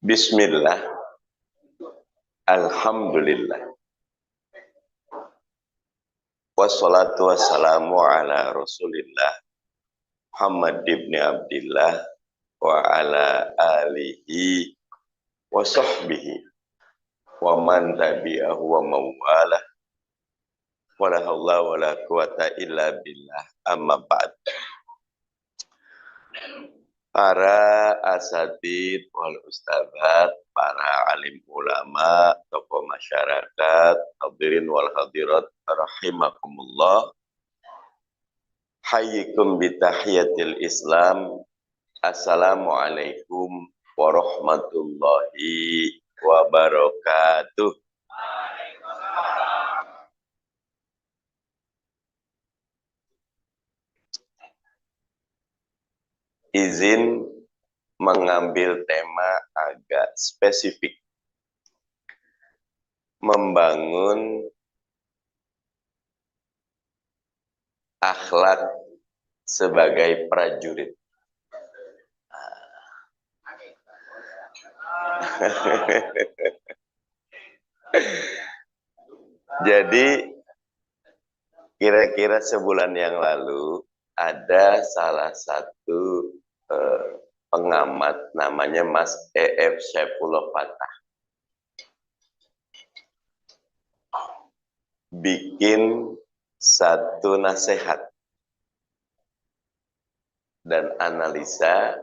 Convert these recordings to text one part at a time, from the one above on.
Bismillah, Alhamdulillah, wassalatu wassalamu ala Rasulillah Muhammad ibn Abdillah wa ala alihi wa sahbihi wa man tabi'ahu wa mawalah wa la hawla wa la quwata illa billah amma ba'd. Para asatid wal ustadzat, para alim ulama, tokoh masyarakat, hadirin wal hadirat rahimakumullah. Hayyikum bitahiyatil Islam. Assalamualaikum warahmatullahi wabarakatuh. Izin mengambil tema agak spesifik. Membangun akhlak sebagai prajurit. Jadi kira-kira sebulan yang lalu ada salah satu pengamat namanya Mas E.F. Saifullah Fatah bikin satu nasihat dan analisa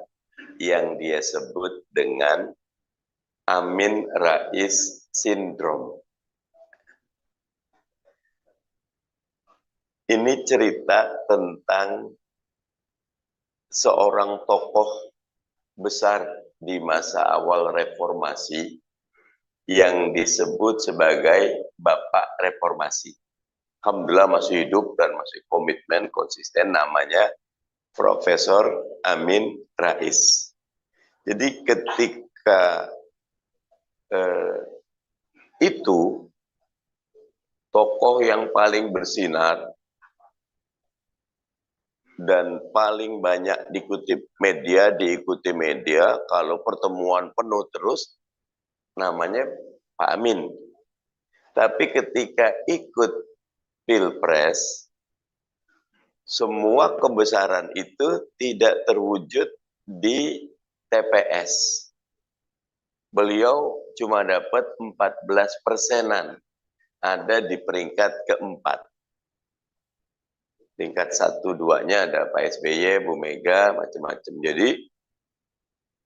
yang dia sebut dengan Amin Rais Syndrome. Ini cerita tentang seorang tokoh besar di masa awal reformasi yang disebut sebagai Bapak Reformasi. Alhamdulillah masih hidup dan masih komitmen konsisten, namanya Profesor Amin Rais. Jadi ketika itu tokoh yang paling bersinar dan paling banyak diikuti media, kalau pertemuan penuh terus, namanya Pak Amin. Tapi ketika ikut Pilpres, semua kebesaran itu tidak terwujud di TPS. Beliau cuma dapat 14%, ada di peringkat keempat. Tingkat 1-2-nya ada Pak SBY, Bu Mega, macam-macam. Jadi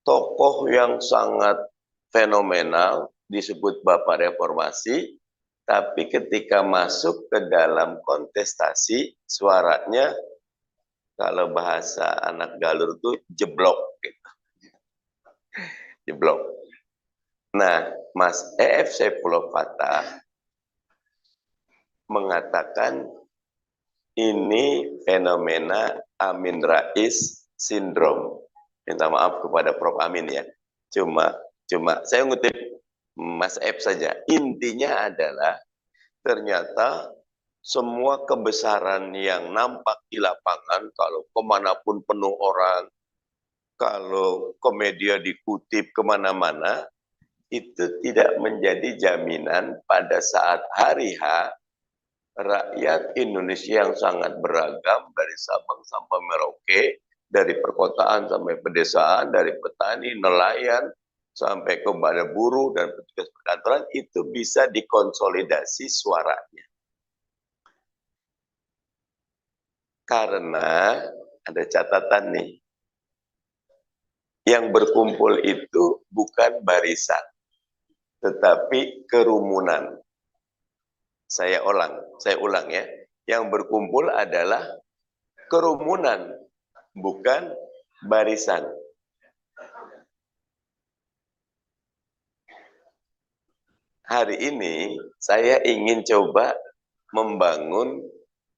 tokoh yang sangat fenomenal disebut Bapak Reformasi, tapi ketika masuk ke dalam kontestasi suaranya kalau bahasa anak galur itu jeblok gitu. Jeblok. Nah, Mas E.F. Saifullah Fatah mengatakan ini fenomena Amin Rais Syndrome. Minta maaf kepada Prof. Amin ya. Cuma saya ngutip Mas F saja. Intinya adalah ternyata semua kebesaran yang nampak di lapangan, kalau kemanapun penuh orang, kalau ke media dikutip kemana-mana, itu tidak menjadi jaminan pada saat hari H rakyat Indonesia yang sangat beragam dari Sabang sampai Merauke, dari perkotaan sampai pedesaan, dari petani, nelayan, sampai kepada buruh dan petugas perkantoran, itu bisa dikonsolidasi suaranya. Karena ada catatan nih, yang berkumpul itu bukan barisan, tetapi kerumunan. Saya ulang ya. Yang berkumpul adalah kerumunan, bukan barisan. Hari ini saya ingin coba membangun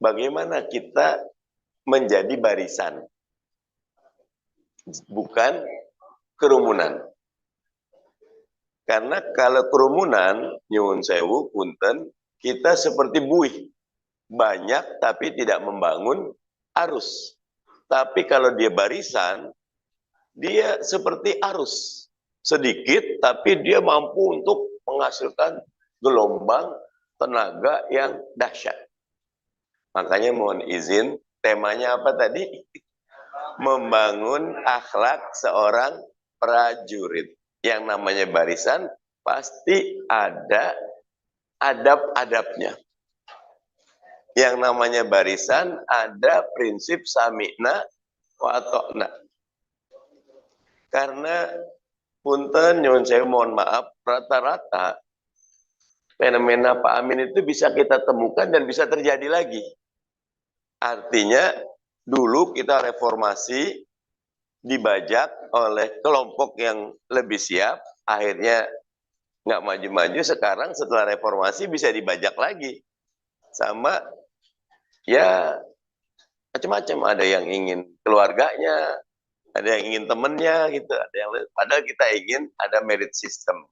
bagaimana kita menjadi barisan, bukan kerumunan. Karena kalau kerumunan, nyuwun sewu, punten, kita seperti buih, banyak tapi tidak membangun arus. Tapi kalau dia barisan, dia seperti arus, sedikit, tapi dia mampu untuk menghasilkan gelombang tenaga yang dahsyat. Makanya mohon izin, temanya apa tadi? Membangun akhlak seorang prajurit. Yang namanya barisan pasti ada adab-adabnya. Yang namanya barisan ada prinsip sami'na wa ata'na. Karena punten nyuwun saya mohon maaf, rata-rata fenomena Pak Amin itu bisa kita temukan dan bisa terjadi lagi. Artinya dulu kita reformasi dibajak oleh kelompok yang lebih siap, akhirnya nggak maju-maju. Sekarang setelah reformasi bisa dibajak lagi sama ya macam-macam. Ada yang ingin keluarganya, ada yang ingin temennya gitu, ada yang padahal kita ingin ada merit system.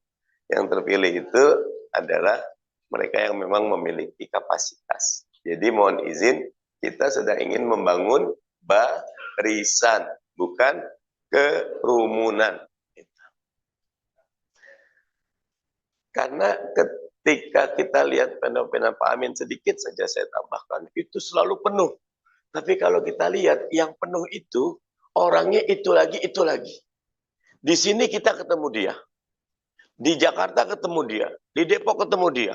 Yang terpilih itu adalah mereka yang memang memiliki kapasitas. Jadi mohon izin, kita sedang ingin membangun barisan, bukan kerumunan. Karena ketika kita lihat fenomena Pak Amin, sedikit saja saya tambahkan, itu selalu penuh. Tapi kalau kita lihat yang penuh itu, orangnya itu lagi, itu lagi. Di sini kita ketemu dia. Di Jakarta ketemu dia. Di Depok ketemu dia.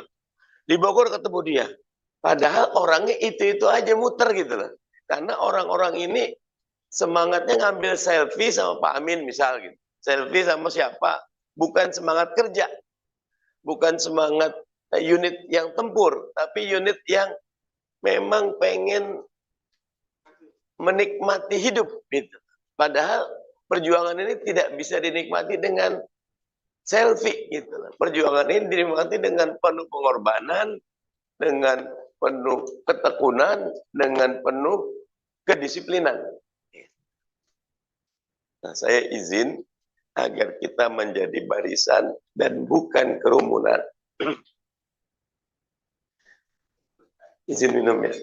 Di Bogor ketemu dia. Padahal orangnya itu aja muter gitu loh. Karena orang-orang ini semangatnya ngambil selfie sama Pak Amin misal gitu. Selfie sama siapa? Bukan semangat kerja. Bukan semangat unit yang tempur. Tapi unit yang memang pengen menikmati hidup gitu. Padahal perjuangan ini tidak bisa dinikmati dengan selfie gitu. Perjuangan ini dinikmati dengan penuh pengorbanan, dengan penuh ketekunan, dengan penuh kedisiplinan. Nah, saya izin agar kita menjadi barisan dan bukan kerumunan. Izin minum ya.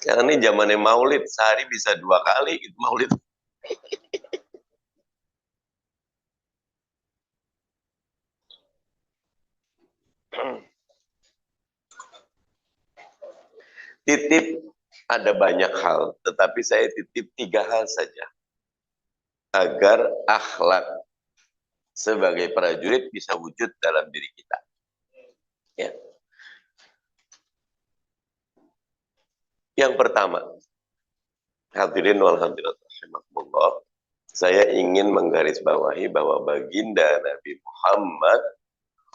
Sekarang ini zamannya maulid, sehari bisa 2 kali gitu maulid. Titip ada banyak hal, tetapi saya titip 3 hal saja. Agar akhlak sebagai prajurit bisa wujud dalam diri kita. Ya. Yang pertama, hadirin wal hadirat rahimakumullah, saya ingin menggarisbawahi bahwa baginda Nabi Muhammad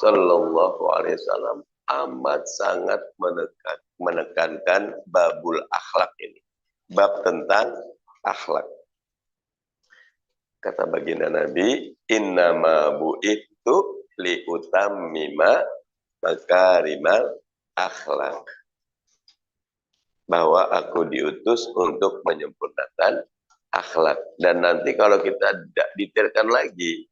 Sallallahu Alaihi Wasallam amat sangat menekankan babul akhlak ini, bab tentang akhlak. Kata baginda Nabi, innama bu'ittu liutammima makarimal akhlak. Bahwa aku diutus untuk menyempurnakan akhlak. Dan nanti kalau kita detailkan lagi,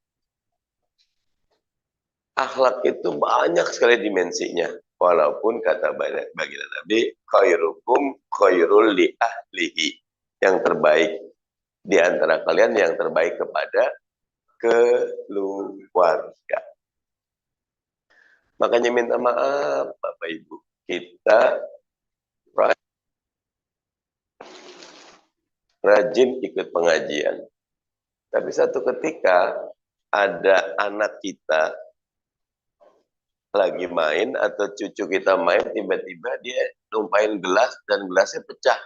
akhlak itu banyak sekali dimensinya. Walaupun kata baginda Nabi, khairukum khairul li ahlihi. Yang terbaik di antara kalian, yang terbaik kepada keluarga. Makanya minta maaf Bapak Ibu, kita rajin ikut pengajian. Tapi satu ketika ada anak kita lagi main atau cucu kita main, tiba-tiba dia numpain gelas dan gelasnya pecah.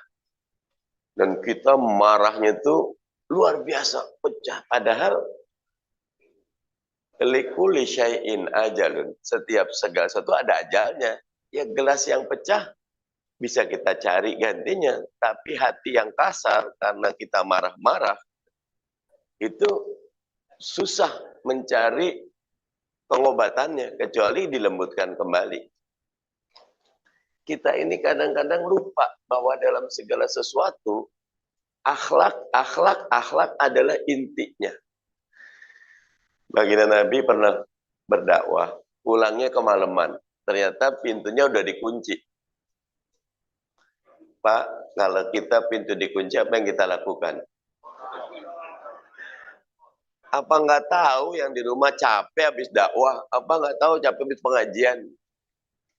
Dan kita marahnya tuh luar biasa, pecah. Padahal likuli syai'in ajalun. Setiap segala sesuatu ada ajalnya. Ya gelas yang pecah bisa kita cari gantinya. Tapi hati yang kasar karena kita marah-marah, itu susah mencari pengobatannya, kecuali dilembutkan kembali. Kita ini kadang-kadang lupa bahwa dalam segala sesuatu, akhlak adalah intinya. Baginda Nabi pernah berdakwah, pulangnya kemalaman. Ternyata pintunya udah dikunci. Pak, kalau kita pintu dikunci, apa yang kita lakukan? Apa nggak tahu yang di rumah capek habis dakwah? Apa nggak tahu capek habis pengajian?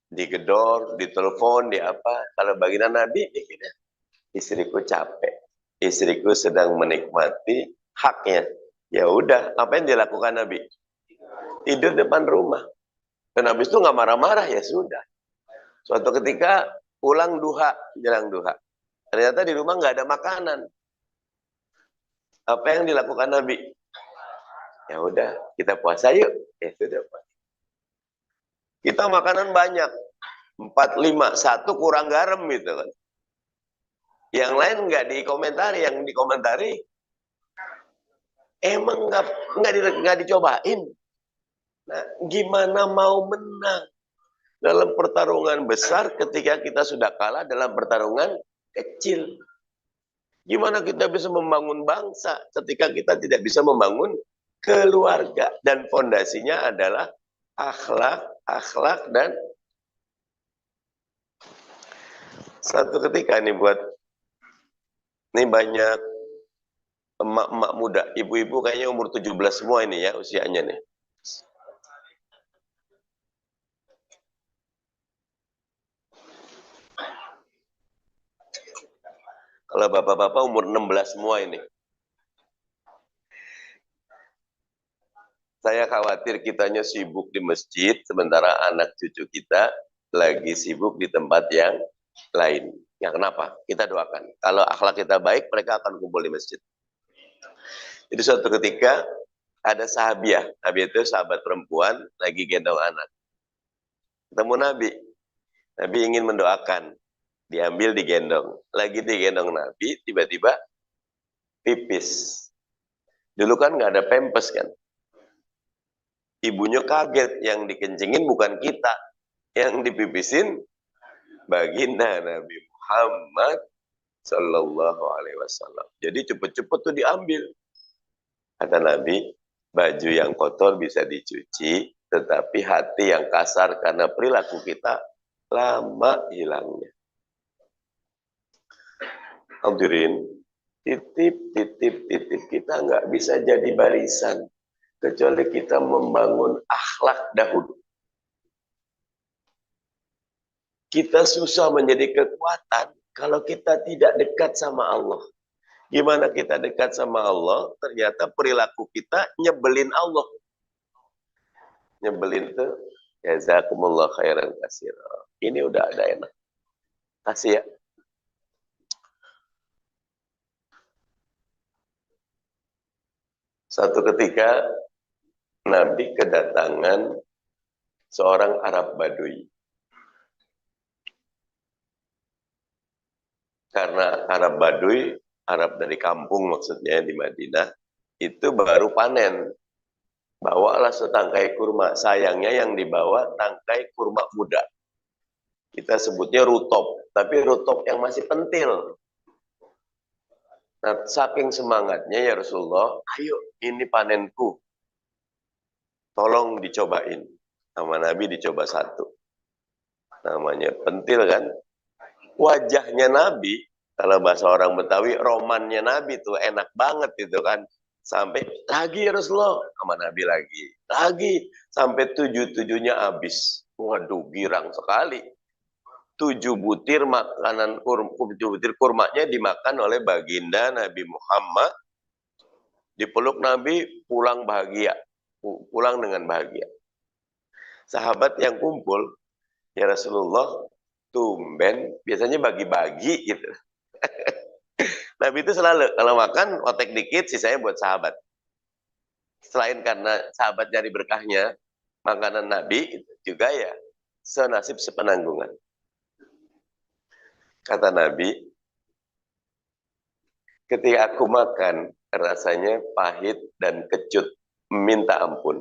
Digedor, ditelepon, di apa? Kalau baginda Nabi, ya, istriku capek. Istriku sedang menikmati haknya. Ya udah, apa yang dilakukan Nabi? Tidur depan rumah. Dan habis itu nggak marah-marah, ya sudah. Suatu ketika pulang duha, jelang duha. Ternyata di rumah nggak ada makanan. Apa yang dilakukan Nabi? Ya udah, kita puasa yuk. Ya sudah, Pak. Kita makanan banyak. 4, 5, 1 kurang garam gitu kan. Yang lain nggak dikomentari, yang dikomentari emang nggak dicobain. Nah, gimana mau menang dalam pertarungan besar ketika kita sudah kalah dalam pertarungan kecil? Gimana kita bisa membangun bangsa ketika kita tidak bisa membangun keluarga? Dan fondasinya adalah akhlak dan satu ketika ini banyak emak-emak muda, ibu-ibu kayaknya umur 17 semua ini ya usianya nih. Kalau bapak-bapak umur 16 semua ini. Saya khawatir kitanya sibuk di masjid, sementara anak cucu kita lagi sibuk di tempat yang lain. Ya kenapa? Kita doakan. Kalau akhlak kita baik, mereka akan kumpul di masjid. Jadi suatu ketika ada sahabiah. Nabi itu sahabat perempuan lagi gendong anak. Ketemu Nabi. Nabi ingin mendoakan. Diambil digendong. Lagi digendong Nabi, tiba-tiba pipis. Dulu kan nggak ada pempes kan. Ibunya kaget, yang dikencingin bukan kita. Yang dipipisin baginda Nabi Muhammad Sallallahu Alaihi Wasallam. Jadi cepet-cepet tuh diambil. Kata Nabi, baju yang kotor bisa dicuci, tetapi hati yang kasar karena perilaku kita lama hilangnya. Hadirin, titip kita nggak bisa jadi barisan kecuali kita membangun akhlak dahulu. Kita susah menjadi kekuatan kalau kita tidak dekat sama Allah. Gimana kita dekat sama Allah, ternyata perilaku kita nyebelin Allah. Nyebelin tuh, jazakumullah khairan katsira. Ini udah ada enak. Kasih ya. Satu ketika Nabi kedatangan seorang Arab Baduy. Karena Arab Baduy, Arab dari kampung maksudnya di Madinah, itu baru panen. Bawalah setangkai kurma. Sayangnya yang dibawa tangkai kurma muda. Kita sebutnya rutop, tapi rutop yang masih pentil. Nah, saking semangatnya ya Rasulullah, ayo ini panenku. Tolong dicobain. Sama Nabi dicoba satu. Namanya pentil kan. Wajahnya Nabi, kalau bahasa orang Betawi, romannya Nabi tuh enak banget gitu kan. Sampai lagi ya Rasulullah, sama Nabi lagi sampai 7-7-nya habis. Waduh, girang sekali. 7 butir makanan 7 butir kurmanya dimakan oleh baginda Nabi Muhammad. Dipeluk Nabi, pulang bahagia, pulang dengan bahagia. Sahabat yang kumpul, ya Rasulullah, tumben biasanya bagi-bagi gitu. Nabi itu selalu kalau makan otek dikit, sisanya buat sahabat. Selain karena sahabat nyari berkahnya, makanan Nabi itu juga ya senasib sepenanggungan. Kata Nabi, ketika aku makan rasanya pahit dan kecut, minta ampun.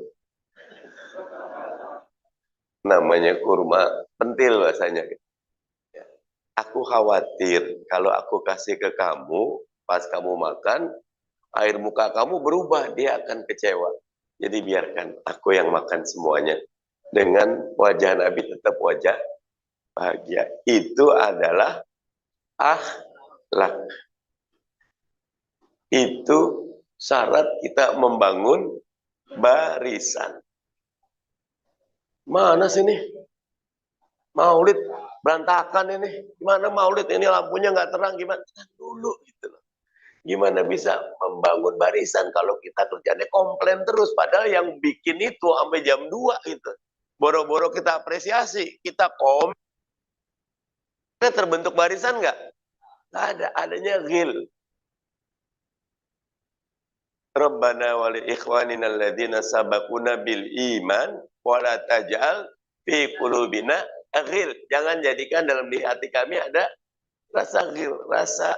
Namanya kurma pentil bahasanya. Aku khawatir kalau aku kasih ke kamu, pas kamu makan, air muka kamu berubah, dia akan kecewa. Jadi biarkan aku yang makan semuanya. Dengan wajah Nabi tetap wajah bahagia. Itu adalah Akhlak itu syarat kita membangun barisan. Mana sih nih? Maulid berantakan ini. Gimana maulid ini lampunya nggak terang gimana? Dulu gitu loh. Gimana bisa membangun barisan kalau kita kerjanya komplain terus padahal yang bikin itu sampai jam 2 gitu. Boro-boro kita apresiasi, kita terbentuk barisan nggak? Nggak ada, adanya ghil. Rabbana wa li ikhwanina alladziina sabaquna bil iman wa la taj'al fi qulubina ghil. Jangan jadikan dalam di hati kami ada rasa ghil, rasa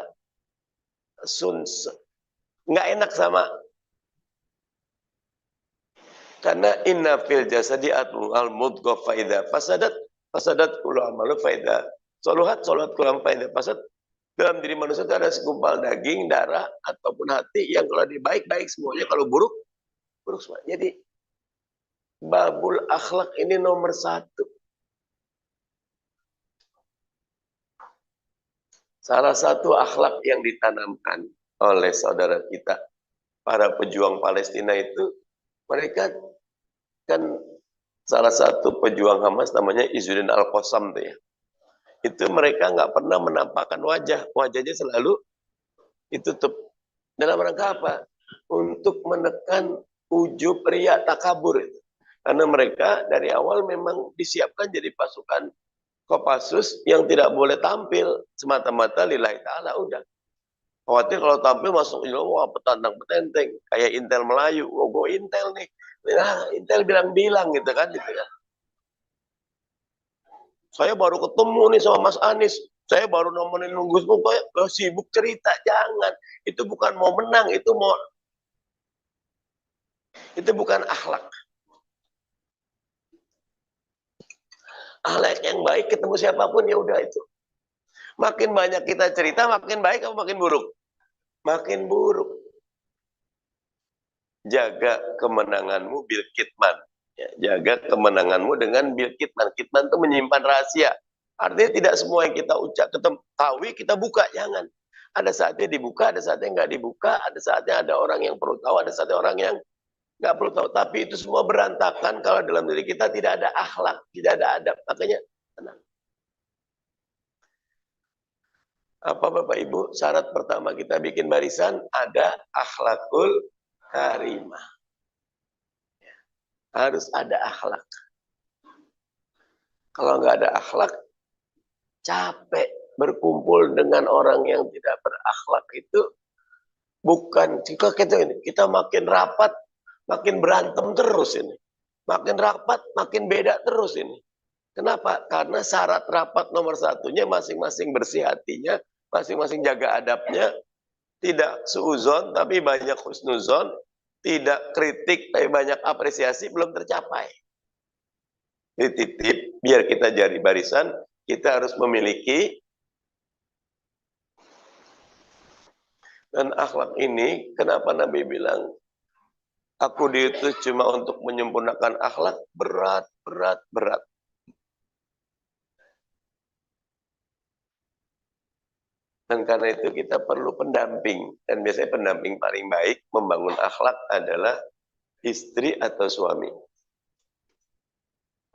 nggak enak sama. Karena inna fil jasadi al mudghah fa idza fasadat kullu amalu fa idza saluhat kullu fa fasad. Dalam diri manusia itu ada segumpal daging, darah, ataupun hati yang kalau baik-baik semuanya, kalau buruk, buruk semua. Jadi, babul akhlak ini nomor 1. Salah satu akhlak yang ditanamkan oleh saudara kita, para pejuang Palestina itu, mereka kan salah satu pejuang Hamas namanya Izzuddin Al-Qassam tuh ya. Itu mereka nggak pernah menampakkan wajahnya selalu ditutup. Dalam rangka apa? Untuk menekan ujub riya takabur itu. Karena mereka dari awal memang disiapkan jadi pasukan Kopassus yang tidak boleh tampil semata-mata lillahi ta'ala, udah. Khawatir kalau tampil masuk wah petantang petenteng kayak Intel Melayu, gue Intel nih. Nah, Intel bilang-bilang gitu kan. Saya baru ketemu nih sama Mas Anies. Saya baru nemenin nunggu sibuk cerita. Jangan. Itu bukan mau menang. Itu bukan akhlak. Akhlak yang baik ketemu siapapun ya udah itu. Makin banyak kita cerita, makin baik atau makin buruk? Makin buruk. Jaga kemenanganmu bil kitman. Ya, jaga kemenanganmu dengan bil kitman. Kitman itu menyimpan rahasia. Artinya tidak semua yang kita ucap, ketahui, kita buka. Jangan. Ada saatnya dibuka, ada saatnya nggak dibuka, ada saatnya ada orang yang perlu tahu, ada saatnya orang yang nggak perlu tahu. Tapi itu semua berantakan kalau dalam diri kita tidak ada akhlak, tidak ada adab. Makanya tenang. Apa Bapak Ibu? Syarat pertama kita bikin barisan ada akhlakul karimah. Harus ada akhlak. Kalau nggak ada akhlak, capek berkumpul dengan orang yang tidak berakhlak itu. Bukan kita makin rapat, makin berantem terus ini. Makin rapat, makin beda terus ini. Kenapa? Karena syarat rapat nomor 1-nya masing-masing bersih hatinya, masing-masing jaga adabnya, tidak suuzon tapi banyak husnuzon, tidak kritik tapi banyak apresiasi, belum tercapai. Dititip, biar kita jadi barisan, kita harus memiliki. Dan akhlak ini, kenapa Nabi bilang, aku diutus cuma untuk menyempurnakan akhlak, berat. Dan karena itu kita perlu pendamping. Dan biasanya pendamping paling baik membangun akhlak adalah istri atau suami.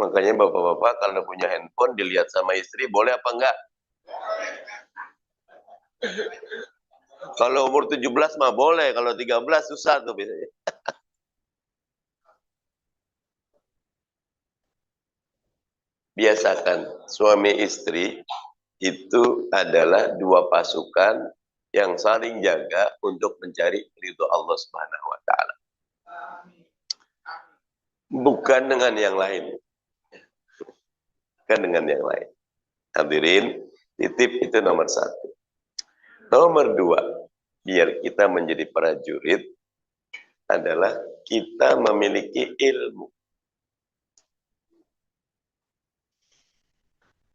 Makanya bapak-bapak kalau punya handphone dilihat sama istri, boleh apa enggak? Kalau umur 17 mah boleh, kalau 13 susah tuh biasanya. Biasakan suami istri itu adalah dua pasukan yang saling jaga untuk mencari ridho Allah Subhanahu wa taala. Bukan dengan yang lain. Bukan dengan yang lain. Hadirin, titip itu nomor 1. Nomor 2, biar kita menjadi prajurit adalah kita memiliki ilmu.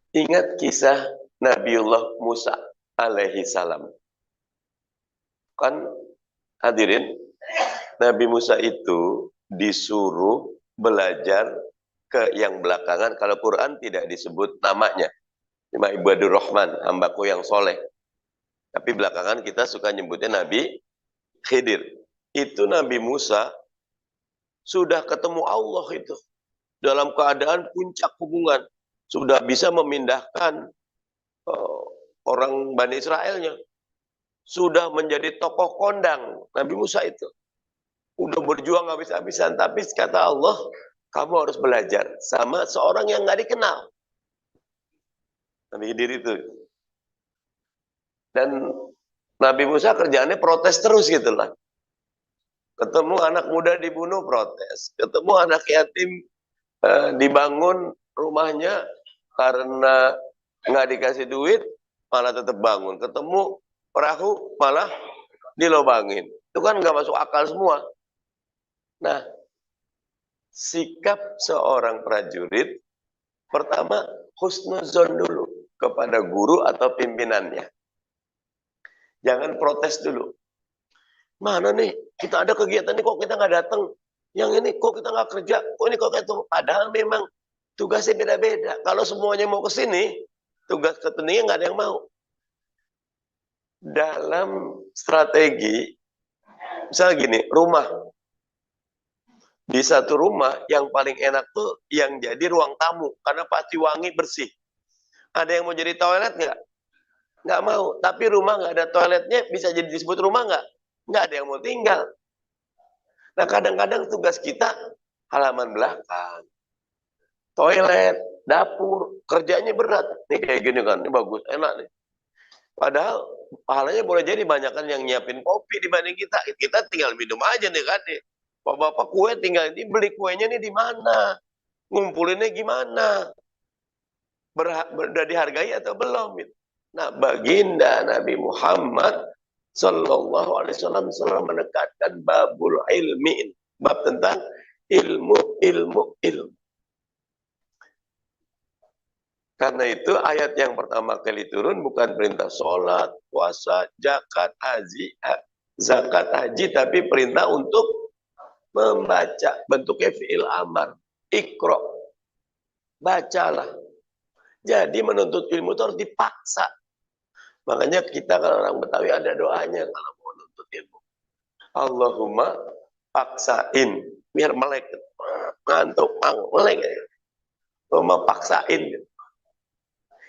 Ingat kisah Nabiullah Musa alaihi salam. Kan hadirin, Nabi Musa itu disuruh belajar ke yang belakangan, kalau Quran tidak disebut namanya. Cuma Ibadur Rahman, hambaku yang soleh. Tapi belakangan kita suka nyebutnya Nabi Khidir. Itu Nabi Musa sudah ketemu Allah itu. Dalam keadaan puncak hubungan. Sudah bisa memindahkan orang Bani Israelnya. Sudah menjadi tokoh kondang Nabi Musa itu. Udah berjuang habis-habisan. Tapi kata Allah, kamu harus belajar sama seorang yang nggak dikenal. Nabi Khidir itu. Dan Nabi Musa kerjaannya protes terus gitu lah. Ketemu anak muda dibunuh, protes. Ketemu anak yatim dibangun rumahnya karena nggak dikasih duit, malah tetap bangun. Ketemu perahu, malah dilobangin. Itu kan nggak masuk akal semua. Nah, sikap seorang prajurit, pertama husnuzon dulu kepada guru atau pimpinannya. Jangan protes dulu. Mana nih, kita ada kegiatan ini kok kita nggak datang. Yang ini kok kita nggak kerja, kok ini kok itu. Padahal memang tugasnya beda-beda. Kalau semuanya mau ke sini, tugas ketentunya nggak ada yang mau. Dalam strategi, misalnya gini, rumah. Di satu rumah yang paling enak tuh yang jadi ruang tamu, karena pasti wangi bersih. Ada yang mau jadi toilet nggak? Nggak mau. Tapi rumah nggak ada toiletnya, bisa jadi disebut rumah nggak? Nggak ada yang mau tinggal. Nah kadang-kadang tugas kita halaman belakang, toilet, dapur, kerjanya berat. Nih kayak gini kan, ini bagus, enak nih. Padahal pahalanya boleh jadi banyak kan yang nyiapin kopi dibanding kita. Kita tinggal minum aja nih kan. Bapak-bapak kue tinggal ini beli kuenya nih di mana? Ngumpulinnya gimana? Sudah dihargai atau belum? Nah, baginda Nabi Muhammad Sallallahu Alaihi Wasallam selalu menekankan babul ilmi, bab tentang ilmu. Karena itu ayat yang pertama kali turun bukan perintah sholat, puasa, zakat, haji, tapi perintah untuk membaca, bentuknya fi'il amar. Iqra, bacalah. Jadi menuntut ilmu itu harus dipaksa. Makanya kita kalau orang Betawi ada doanya kalau mau menuntut ilmu. Allahumma paksain, biar melek, ngantuk, melek. Allahumma paksain.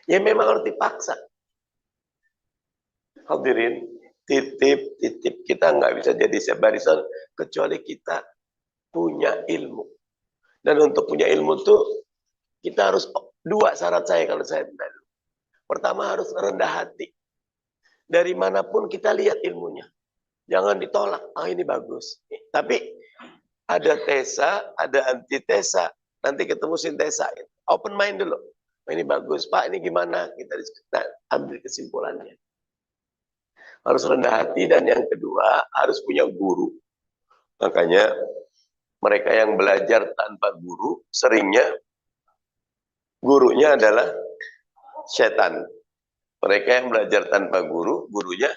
Ya memang harus dipaksa. Hadirin, titip kita nggak bisa jadi sebarisan kecuali kita punya ilmu. Dan untuk punya ilmu tuh kita harus dua syarat saya kalau saya bilang. Pertama harus rendah hati. Dari manapun kita lihat ilmunya. Jangan ditolak. Ah ini bagus. Tapi ada tesa, ada antitesa. Nanti ketemu sintesa. Open mind dulu. Ini bagus. Pak ini gimana? Kita ambil kesimpulannya. Harus rendah hati dan yang kedua harus punya guru. Makanya mereka yang belajar tanpa guru seringnya gurunya adalah setan. Mereka yang belajar tanpa guru, gurunya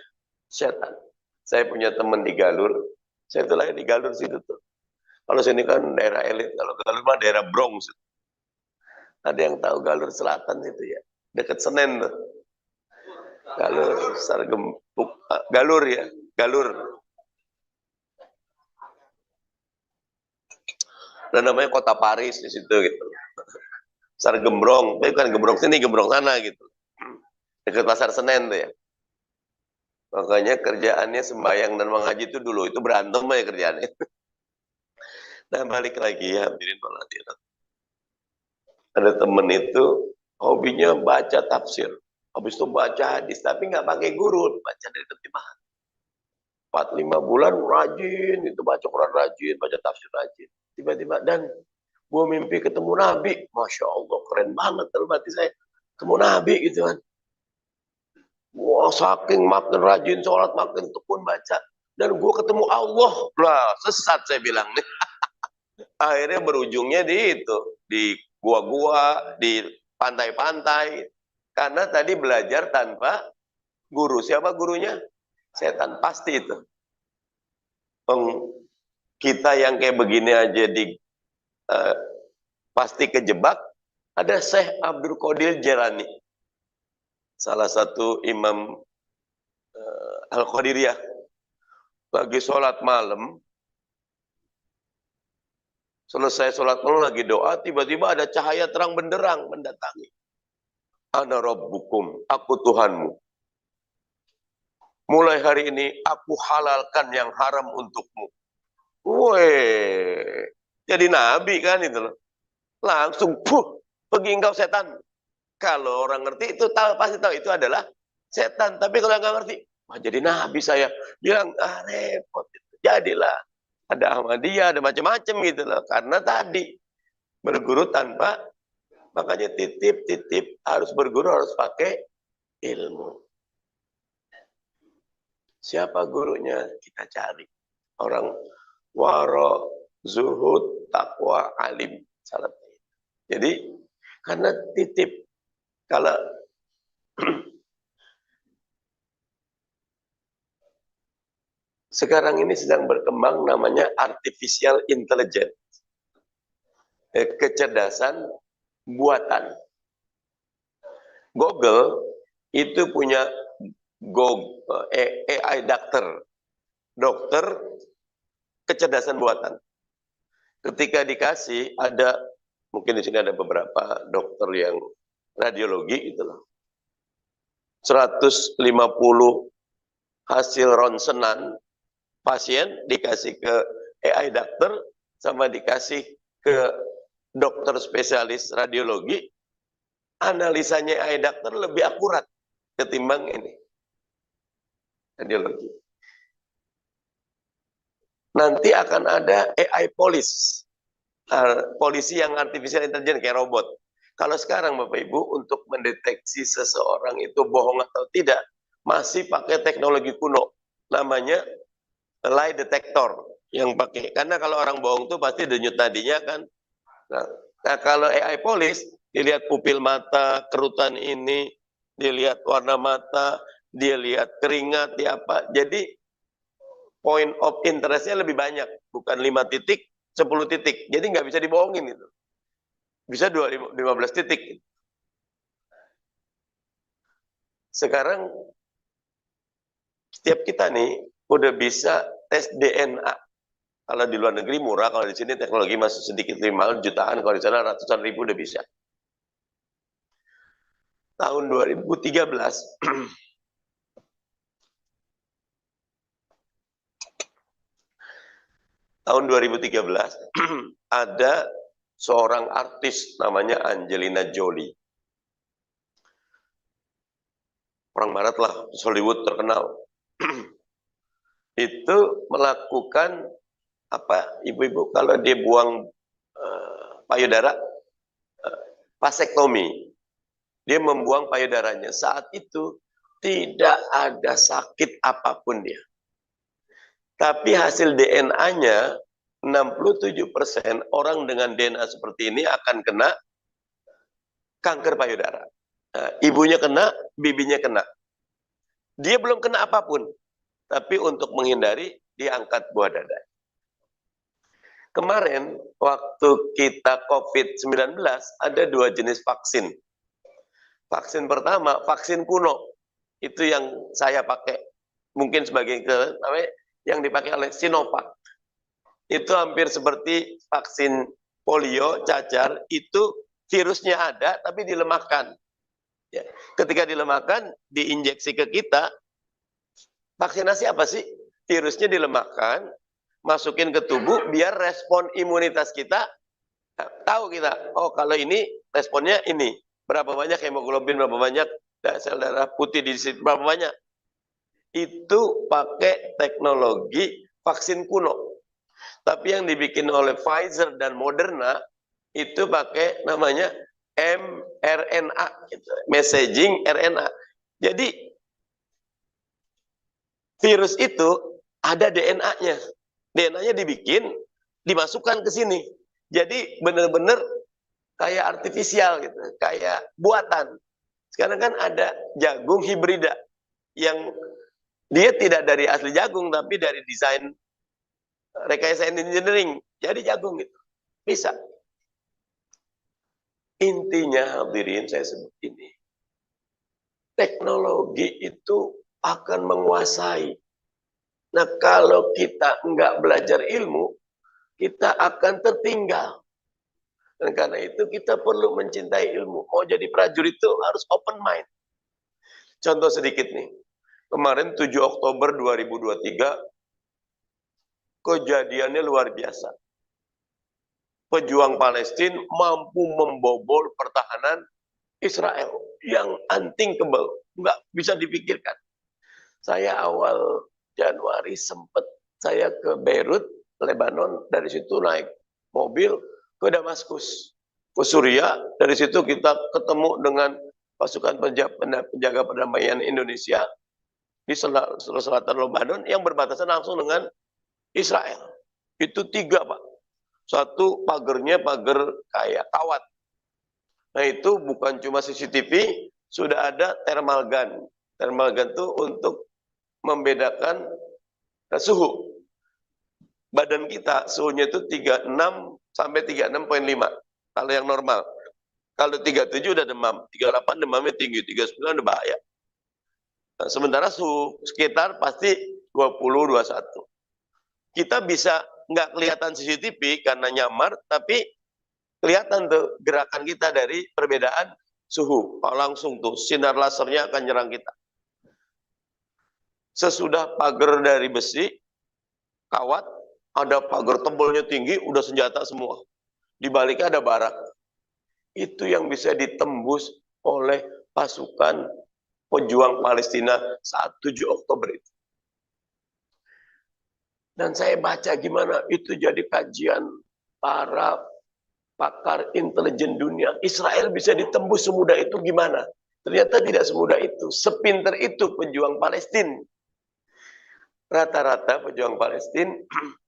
setan. Saya punya teman di Galur, saya tuh lahir di Galur situ tuh. Kalau sini kan daerah elit, kalau Galur mah daerah Bronx. Ada yang tahu Galur Selatan itu ya, dekat Senen tuh. Galur, Sargempuk, Galur ya, Galur. Dan namanya kota Paris di situ gitu. Sargembrong, tapi bukan Gembrong sini, Gembrong sana gitu. Dekat pasar Senen tuh ya. Makanya kerjaannya sembahyang dan mengaji itu dulu, itu berantem aja kerjaannya. Nah balik lagi ya, hadirin hadirat. Ada temen itu hobinya baca tafsir. Habis itu baca hadis, tapi nggak pakai guru, baca dari terjemahan. 4-5 bulan rajin, itu baca Quran rajin, baca tafsir rajin. Tiba-tiba, dan gue mimpi ketemu Nabi. Masya Allah, keren banget dalam hati saya. Ketemu Nabi gitu kan. Wah, saking makin rajin sholat, makin tekun baca. Dan gue ketemu Allah. Lah, sesat saya bilang nih. Akhirnya berujungnya di itu. Di gua-gua, di pantai-pantai. Karena tadi belajar tanpa guru. Siapa gurunya? Setan. Pasti itu. Kita yang kayak begini aja pasti kejebak. Ada Syekh Abdul Qadir Jailani. Salah satu imam Al-Qadiriyah lagi sholat malam, selesai sholat malam lagi doa, tiba-tiba ada cahaya terang benderang mendatangi. Ana rabbukum, aku Tuhanmu. Mulai hari ini aku halalkan yang haram untukmu. Weh, jadi nabi kan itu loh. Langsung, pergi engkau setan. Kalau orang ngerti itu tahu, pasti tahu itu adalah setan. Tapi kalau nggak ngerti, wah jadi nabi saya. Bilang, repot. Jadilah. Ada Ahmadiyah, ada macam-macam gitu loh. Karena tadi, berguru tanpa, makanya titip, harus berguru, harus pakai ilmu. Siapa gurunya? Kita cari. Orang waro, zuhud, takwa, alim. Salah. Jadi, karena titip. Kalau sekarang ini sedang berkembang namanya artificial intelligence. Kecerdasan buatan. Google itu punya AI dokter kecerdasan buatan. Ketika dikasih, ada mungkin di sini ada beberapa dokter yang radiologi gitu loh. 150 hasil ronsenan pasien dikasih ke AI dokter sama dikasih ke dokter spesialis radiologi, analisanya AI dokter lebih akurat ketimbang ini radiologi. Nanti akan ada AI police, polisi yang artificial intelligence kayak robot. Kalau sekarang Bapak Ibu untuk mendeteksi seseorang itu bohong atau tidak, masih pakai teknologi kuno, namanya lie detector yang pakai. Karena kalau orang bohong tuh pasti denyut nadinya kan. Nah kalau AI police, dilihat pupil mata, kerutan ini, dilihat warna mata, dia lihat keringat, dia apa. Jadi point of interestnya lebih banyak, bukan 5 titik, 10 titik. Jadi nggak bisa dibohongin itu. Bisa 15 titik. Sekarang setiap kita nih udah bisa tes DNA. Kalau di luar negeri murah, kalau di sini teknologi masih sedikit lebih mahal, jutaan, kalau di sana ratusan ribu udah bisa. Tahun 2013, tahun 2013 ada seorang artis namanya Angelina Jolie. Orang barat lah, Hollywood terkenal. Itu melakukan apa, ibu-ibu kalau dia buang payudara, vasektomi, dia membuang payudaranya. Saat itu tidak ada sakit apapun dia. Tapi hasil DNA-nya 67% orang dengan DNA seperti ini akan kena kanker payudara. Nah, ibunya kena, bibinya kena. Dia belum kena apapun. Tapi untuk menghindari, dia angkat buah dada. Kemarin, waktu kita COVID-19, ada 2 jenis vaksin. Vaksin pertama, vaksin kuno. Itu yang saya pakai. Mungkin sebagai yang dipakai oleh Sinovac. Itu hampir seperti vaksin polio, cacar, itu virusnya ada, tapi dilemahkan. Ya. Ketika dilemahkan, diinjeksi ke kita, vaksinasi apa sih? Virusnya dilemahkan, masukin ke tubuh, biar respon imunitas kita, tahu kita, oh kalau ini responnya ini, berapa banyak hemoglobin, berapa banyak sel darah putih di situ, berapa banyak. Itu pakai teknologi vaksin kuno. Tapi yang dibikin oleh Pfizer dan Moderna, itu pakai namanya mRNA, gitu. Messaging RNA. Jadi, virus itu ada DNA-nya. DNA-nya dibikin, dimasukkan ke sini. Jadi benar-benar kayak artifisial gitu, kayak buatan. Sekarang kan ada jagung hibrida yang dia tidak dari asli jagung tapi dari desain rekayasa engineering. Jadi jagung gitu. Bisa. Intinya hadirin saya sebut ini. Teknologi itu akan menguasai. Nah, kalau kita nggak belajar ilmu, kita akan tertinggal. Dan karena itu kita perlu mencintai ilmu. Mau jadi prajurit itu harus open mind. Contoh sedikit nih. Kemarin 7 Oktober 2023, kejadiannya luar biasa. Pejuang Palestina mampu membobol pertahanan Israel yang unthinkable. Nggak bisa dipikirkan. Saya awal Januari sempat saya ke Beirut, Lebanon. Dari situ naik mobil ke Damaskus, ke Suriah. Dari situ kita ketemu dengan pasukan penjaga perdamaian Indonesia di selatan Lebanon yang berbatasan langsung dengan Israel. Itu 3, Pak. Satu pagernya pagar kayak kawat. Nah itu bukan cuma CCTV, sudah ada thermal gun. Thermal gun itu untuk membedakan suhu. Badan kita suhunya itu 36 sampai 36,5 kalau yang normal. Kalau 37 udah demam, 38 demamnya tinggi, 39 udah bahaya. Nah, sementara suhu sekitar pasti 20-21. Kita bisa nggak kelihatan CCTV karena nyamar, tapi kelihatan tuh gerakan kita dari perbedaan suhu. Langsung tuh sinar lasernya akan nyerang kita. Sesudah pagar dari besi, kawat, ada pagar tebalnya tinggi, udah senjata semua. Di baliknya ada barak. Itu yang bisa ditembus oleh pasukan pejuang Palestina saat 7 Oktober itu. Dan saya baca gimana itu jadi kajian para pakar intelijen dunia. Israel bisa ditembus semudah itu gimana? Ternyata tidak semudah itu. Sepinter itu pejuang Palestina. Rata-rata pejuang Palestina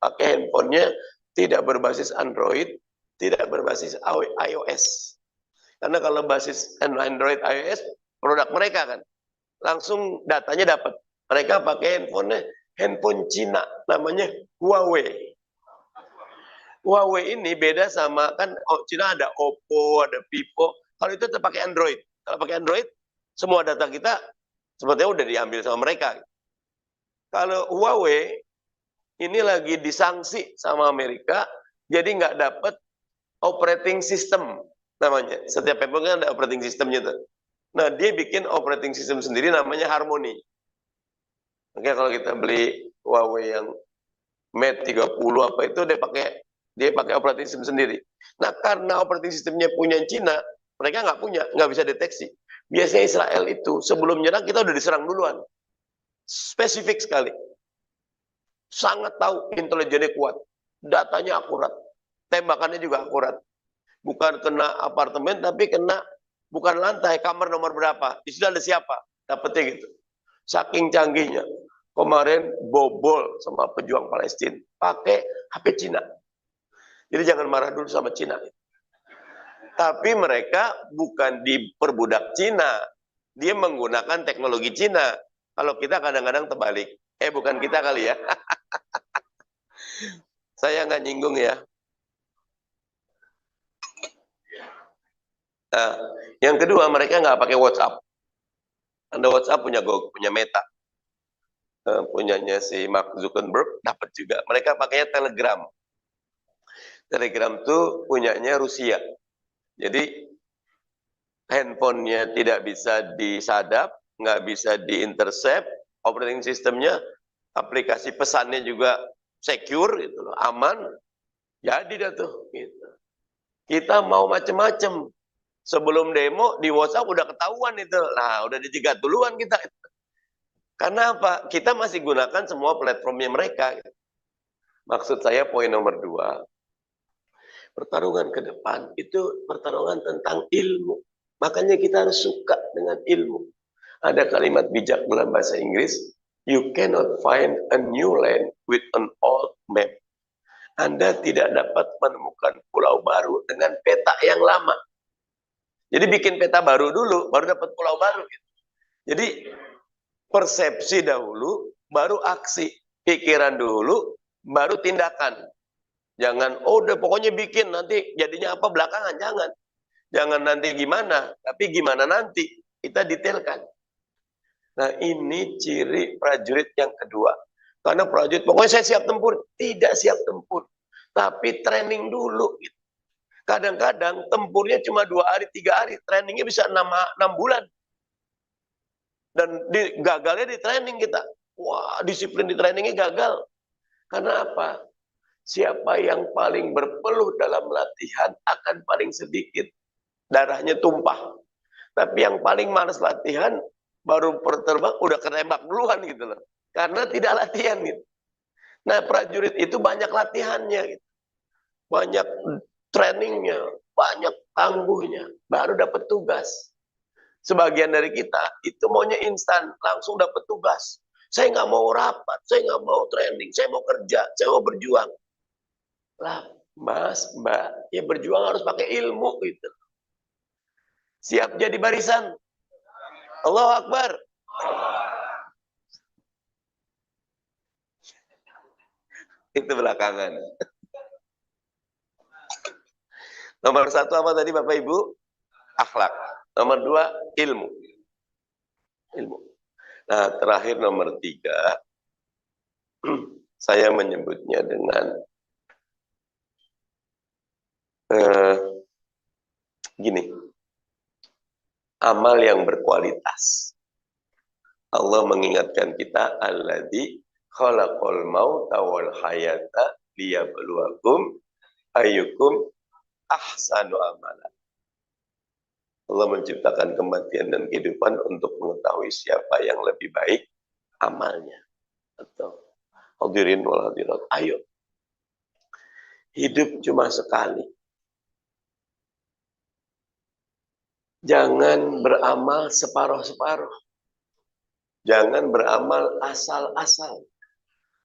pakai handphonenya tidak berbasis Android, tidak berbasis iOS. Karena kalau basis Android, iOS, produk mereka kan, langsung datanya dapat. Mereka pakai handphone Cina, namanya Huawei. Huawei ini beda sama, kan Cina ada Oppo, ada Vivo. Kalau itu terpakai Android. Kalau pakai Android, semua data kita sebetulnya udah diambil sama mereka. Kalau Huawei ini lagi disanksi sama Amerika, jadi nggak dapat operating system namanya. Setiap handphone kan ada operating systemnya tuh. Nah, dia bikin operating system sendiri namanya Harmony. Oke, kalau kita beli Huawei yang Mate 30 apa itu dia pakai operating system sendiri. Nah, karena operating systemnya punya Cina, mereka nggak punya, nggak bisa deteksi. Biasanya Israel itu sebelum nyerang kita udah diserang duluan. Spesifik sekali. Sangat tahu intelijennya kuat. Datanya akurat. Tembakannya juga akurat. Bukan kena apartemen, tapi kena bukan lantai, kamar nomor berapa. Di situ ada siapa. Dapetnya gitu. Saking canggihnya. Kemarin bobol sama pejuang Palestina. Pakai HP Cina. Jadi jangan marah dulu sama Cina. Tapi mereka bukan diperbudak Cina. Dia menggunakan teknologi Cina. Kalau kita kadang-kadang terbalik. Bukan kita kali ya. Saya nggak nyinggung ya. Nah, yang kedua, mereka nggak pakai WhatsApp. Anda WhatsApp punya Meta. Punyanya si Mark Zuckerberg, dapat juga. Mereka pakainya Telegram. Telegram itu punyanya Rusia. Jadi, handphonenya tidak bisa disadap, nggak bisa diintercept, operating systemnya, aplikasi pesannya juga secure, gitu loh, aman. Jadi dah tuh. Gitu. Kita mau macem-macem. Sebelum demo di WhatsApp udah ketahuan itu. Nah, udah dicegat duluan kita. Karena apa? Kita masih gunakan semua platformnya mereka. Maksud saya poin nomor 2. Pertarungan ke depan itu pertarungan tentang ilmu. Makanya kita harus suka dengan ilmu. Ada kalimat bijak dalam bahasa Inggris, you cannot find a new land with an old map. Anda tidak dapat menemukan pulau baru dengan peta yang lama. Jadi bikin peta baru dulu, baru dapat pulau baru. Jadi persepsi dahulu, baru aksi. Pikiran dulu, baru tindakan. Jangan, udah pokoknya bikin, nanti jadinya apa belakangan. Jangan. Jangan nanti gimana, tapi gimana nanti. Kita detailkan. Nah, ini ciri prajurit yang kedua. Karena prajurit, pokoknya saya siap tempur. Tidak siap tempur. Tapi training dulu. Kadang-kadang tempurnya cuma 2 hari, 3 hari. Trainingnya bisa 6 bulan. Dan gagalnya di training kita. Wah, disiplin di trainingnya gagal. Karena apa? Siapa yang paling berpeluh dalam latihan akan paling sedikit. Darahnya tumpah. Tapi yang paling malas latihan, baru terbang udah ketembak duluan gitu loh. Karena tidak latihan gitu. Nah, prajurit itu banyak latihannya gitu. Banyak trainingnya, banyak tangguhnya, baru dapat tugas. Sebagian dari kita itu maunya instan, langsung dapat tugas. Saya nggak mau rapat, saya nggak mau training, saya mau kerja, saya mau berjuang. Lah, Mas, Mbak, ya berjuang harus pakai ilmu gitu. Siap jadi barisan. Allahu Akbar. Itu belakangan. Nomor 1 apa tadi Bapak Ibu? Akhlak. Nomor 2, ilmu. Ilmu. Nah, terakhir nomor 3, saya menyebutnya dengan gini, amal yang berkualitas. Allah mengingatkan kita, alladzi khalaqal mauta wal hayata liyabluwakum ayyukum ahsanu amala. Allah menciptakan kematian dan kehidupan untuk mengetahui siapa yang lebih baik amalnya. Atau hadirin wal hadirat, ayo. Hidup cuma sekali. Jangan beramal separuh-separuh. Jangan beramal asal-asal.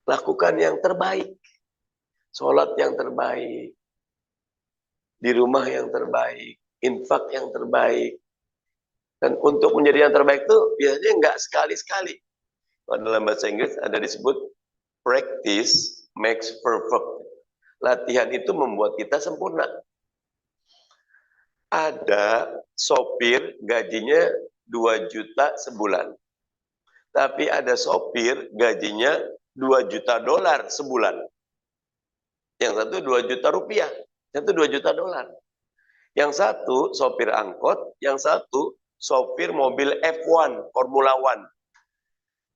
Lakukan yang terbaik. Sholat yang terbaik. Di rumah yang terbaik. Infak yang terbaik. Dan untuk menjadi yang terbaik itu biasanya nggak sekali-sekali. Dalam bahasa Inggris ada disebut practice makes perfect. Latihan itu membuat kita sempurna. Ada sopir gajinya 2 juta sebulan. Tapi ada sopir gajinya 2 juta dolar sebulan. Yang satu 2 juta rupiah, yang satu 2 juta dolar. Yang satu sopir angkot, yang satu sopir mobil F1, Formula One.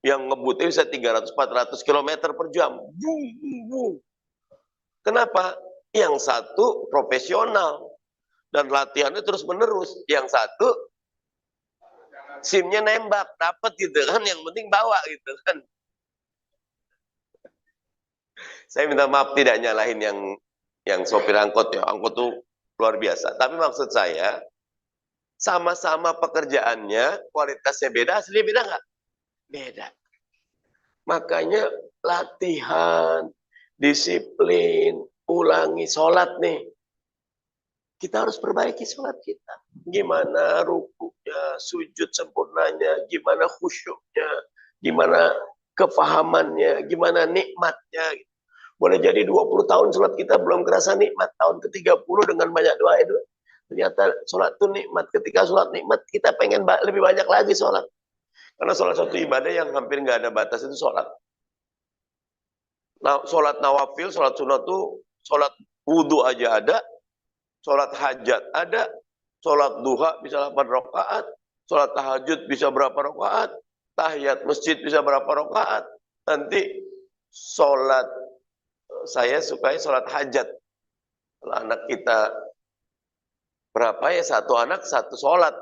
Yang ngebutnya bisa 300-400 km per jam. Kenapa? Yang satu profesional dan latihannya terus menerus. Yang satu SIM-nya nembak, dapat gitu kan, yang penting bawa gitu kan. Saya minta maaf tidak nyalahin yang sopir angkot ya, angkot tuh luar biasa. Tapi maksud saya, sama-sama pekerjaannya, kualitasnya beda, hasilnya beda nggak? Beda. Makanya latihan, disiplin, ulangi sholat nih. Kita harus perbaiki sholat kita. Gimana rukunya, sujud sempurnanya, gimana khusyuknya, gimana kefahamannya, gimana nikmatnya. Boleh jadi 20 tahun sholat kita belum kerasa nikmat. Tahun ke-30 dengan banyak doa itu. Ternyata sholat itu nikmat. Ketika sholat nikmat, kita pengen lebih banyak lagi sholat. Karena sholat satu ibadah yang hampir nggak ada batas itu sholat. Nah, sholat nawafil, sholat sunat itu, sholat wudhu aja ada, sholat hajat ada, sholat duha bisa 8 rakaat, sholat tahajud bisa berapa rakaat, tahiyat masjid bisa berapa rakaat. Nanti sholat, saya sukai sholat hajat. Kalau anak kita berapa ya, satu anak satu sholat.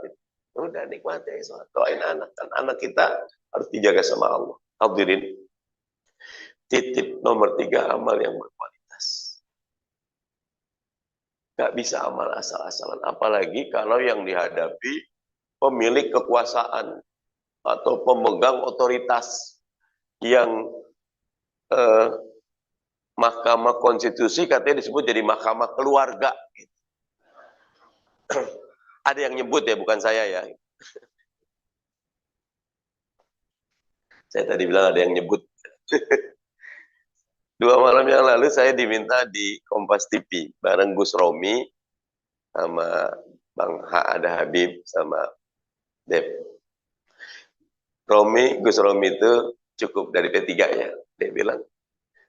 Udah nikmati sholat, doain anak. Kan anak kita harus dijaga sama Allah. Hadirin, titip nomor 3, amal yang berkualitas. Gak bisa amal asal-asalan. Apalagi kalau yang dihadapi pemilik kekuasaan atau pemegang otoritas yang Mahkamah Konstitusi katanya disebut jadi mahkamah keluarga. Ada yang nyebut ya, bukan saya ya. Saya tadi bilang ada yang nyebut. 2 malam yang lalu saya diminta di Kompas TV bareng Gus Romi sama Bang Ada Habib sama Dep. Gus Romi itu cukup dari P3 ya. Dia bilang,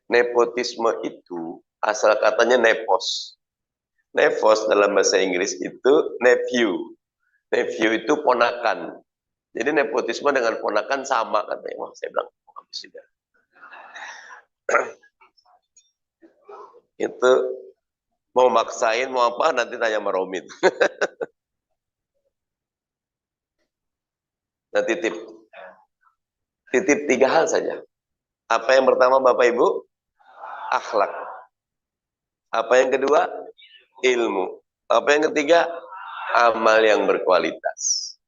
nepotisme itu asal katanya nepos. Nepos dalam bahasa Inggris itu nephew. Nephew itu ponakan. Jadi nepotisme dengan ponakan sama katanya. Wah, saya bilang, oh, habis sudah. Itu mau maksain mau apa nanti tanya sama Romi. Nah, titip 3 hal saja. Apa yang pertama Bapak Ibu? Akhlak. Apa yang kedua? Ilmu. Apa yang ketiga? Amal yang berkualitas.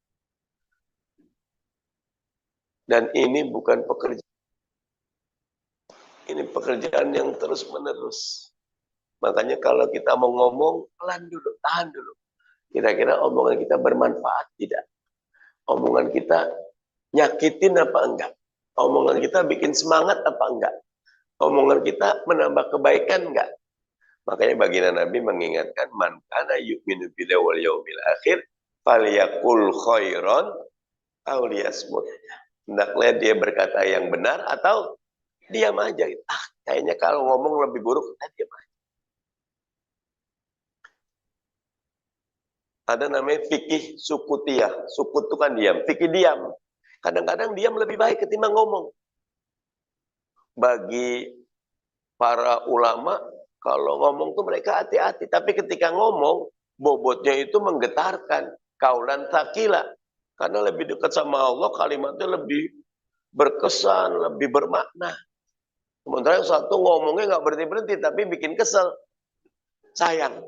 Dan ini bukan pekerjaan. Ini pekerjaan yang terus menerus. Makanya kalau kita mau ngomong, pelan dulu, tahan dulu. Kira-kira omongan kita bermanfaat tidak? Omongan kita nyakitin apa enggak? Omongan kita bikin semangat apa enggak? Omongan kita menambah kebaikan enggak? Makanya baginda Nabi mengingatkan, man kana yu'minu billahi wal yaumil akhir falyaqul khairan aw liyasmut. Hendaklah dia berkata yang benar atau diam aja. Kayaknya kalau ngomong lebih buruk, diam aja. Ada namanya fikih sukutiyah. Sukut itu kan diam. Fikih diam. Kadang-kadang diam lebih baik ketimbang ngomong. Bagi para ulama, kalau ngomong tuh mereka hati-hati. Tapi ketika ngomong, bobotnya itu menggetarkan. Kaulan takila. Karena lebih dekat sama Allah, kalimatnya lebih berkesan, lebih bermakna. Sementara yang satu ngomongnya nggak berhenti-berhenti, tapi bikin kesel. Sayang.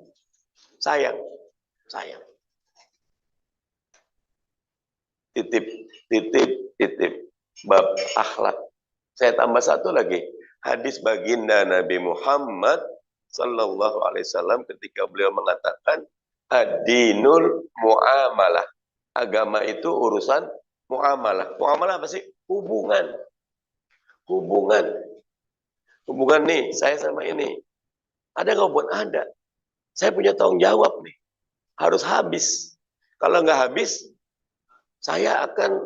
Sayang. Sayang. Titip bab akhlak. Saya tambah satu lagi, hadis baginda Nabi Muhammad sallallahu alaihi wasallam ketika beliau mengatakan ad-dinul muamalah. Agama itu urusan muamalah. Muamalah apa sih? Hubungan. Hubungan nih, saya sama ini. Ada nggak buat Anda? Saya punya tanggung jawab nih. Harus habis. Kalau nggak habis, saya akan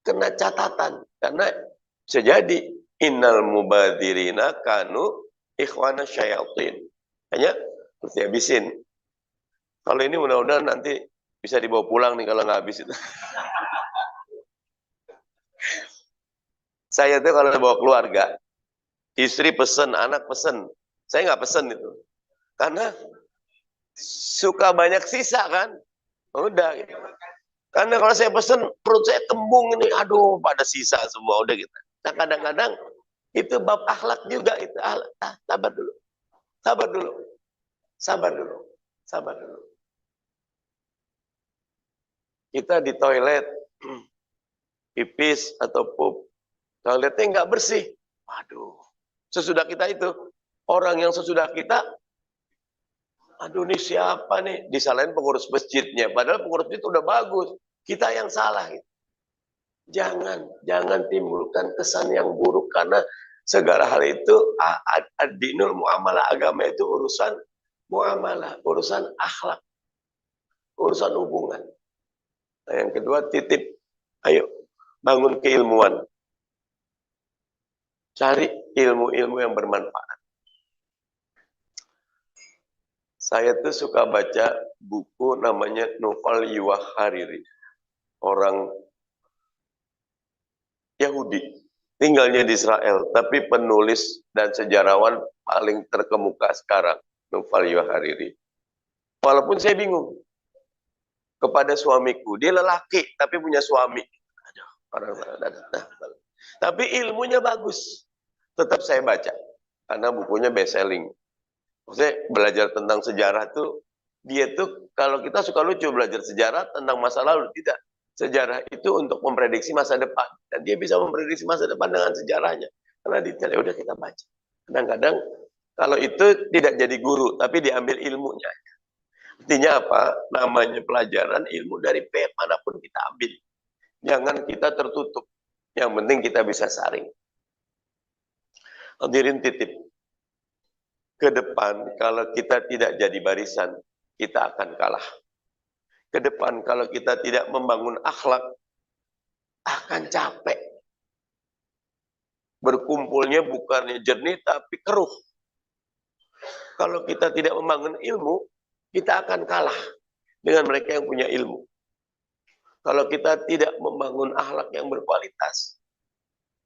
kena catatan. Karena bisa jadi innal mubadirina kanu ikhwana syayatin. Hanya harus dihabisin. Kalau ini mudah-mudahan nanti bisa dibawa pulang nih kalau nggak habis itu. Saya tuh kalau bawa keluarga, istri pesen, anak pesen. Saya nggak pesen itu. Karena suka banyak sisa kan. Udah gitu. Karena kalau saya pesen, perut saya kembung ini, aduh pada sisa semua, udah gitu. Nah kadang-kadang itu bab akhlak juga itu. Sabar dulu, sabar dulu, sabar dulu, sabar dulu. Kita di toilet, pipis atau pup, toiletnya nggak bersih. Aduh, sesudah kita itu, orang yang sesudah kita, aduh ini siapa nih? Disalahin pengurus masjidnya, padahal pengurus masjid udah bagus. Kita yang salah. Gitu. Jangan timbulkan kesan yang buruk karena segala hal itu ad-dinul muamalah, agama itu urusan muamalah, urusan akhlak, urusan hubungan. Nah, yang kedua titip, ayo bangun keilmuan. Cari ilmu-ilmu yang bermanfaat. Saya tuh suka baca buku namanya Noval Yuwah Hariri. Orang Yahudi, tinggalnya di Israel, tapi penulis dan sejarawan paling terkemuka sekarang, Noval Yuwah Hariri. Walaupun saya bingung, kepada suamiku, dia lelaki tapi punya suami. Tapi ilmunya bagus, tetap saya baca, karena bukunya best selling. Maksudnya belajar tentang sejarah tuh, dia tuh kalau kita suka lucu belajar sejarah tentang masa lalu, tidak. Sejarah itu untuk memprediksi masa depan. Dan dia bisa memprediksi masa depan dengan sejarahnya. Karena detailnya udah kita baca. Kadang-kadang kalau itu tidak jadi guru, tapi diambil ilmunya. Artinya apa? Namanya pelajaran ilmu dari manapun kita ambil. Jangan kita tertutup. Yang penting kita bisa saring. Hadirin titip. Ke depan kalau kita tidak jadi barisan, kita akan kalah. Ke depan kalau kita tidak membangun akhlak, akan capek. Berkumpulnya bukannya jernih tapi keruh. Kalau kita tidak membangun ilmu, kita akan kalah dengan mereka yang punya ilmu. Kalau kita tidak membangun akhlak yang berkualitas,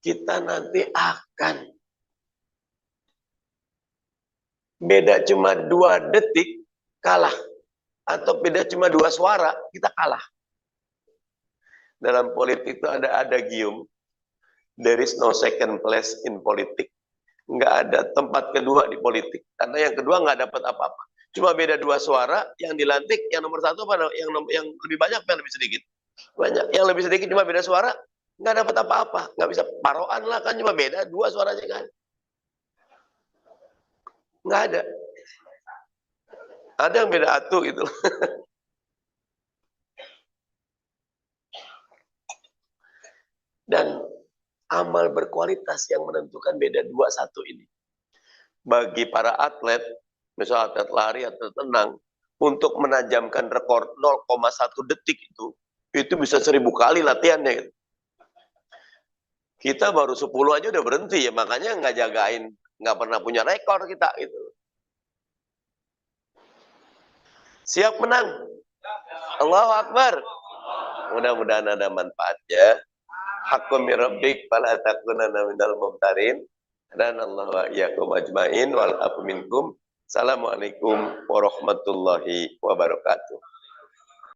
kita nanti akan beda cuma 2 detik kalah. Atau beda cuma 2 suara, kita kalah. Dalam politik itu ada adagium, there is no second place in politik. Nggak ada tempat kedua di politik. Karena yang kedua nggak dapat apa-apa. Cuma beda 2 suara, yang dilantik, yang nomor 1 apa? Yang lebih banyak, yang lebih sedikit? Banyak. Yang lebih sedikit cuma beda suara, nggak dapat apa-apa. Nggak bisa paroan lah, kan cuma beda 2 suaranya kan. Nggak ada. Ada yang beda atu gitu. Dan amal berkualitas yang menentukan beda 2-1 ini. Bagi para atlet, misalnya atlet lari, atlet renang, untuk menajamkan rekor 0,1 detik itu bisa 1000 kali latihannya. Gitu. Kita baru 10 aja udah berhenti ya, makanya nggak jagain, nggak pernah punya rekor kita itu. Siap menang. Allahu Akbar. Mudah-mudahan ada manfaatnya. Haqqum min rabbik fala takunanna minal mumtarin. Dan Allah wa iyyakum ajmain wal afu minkum. Assalamualaikum warahmatullahi wabarakatuh.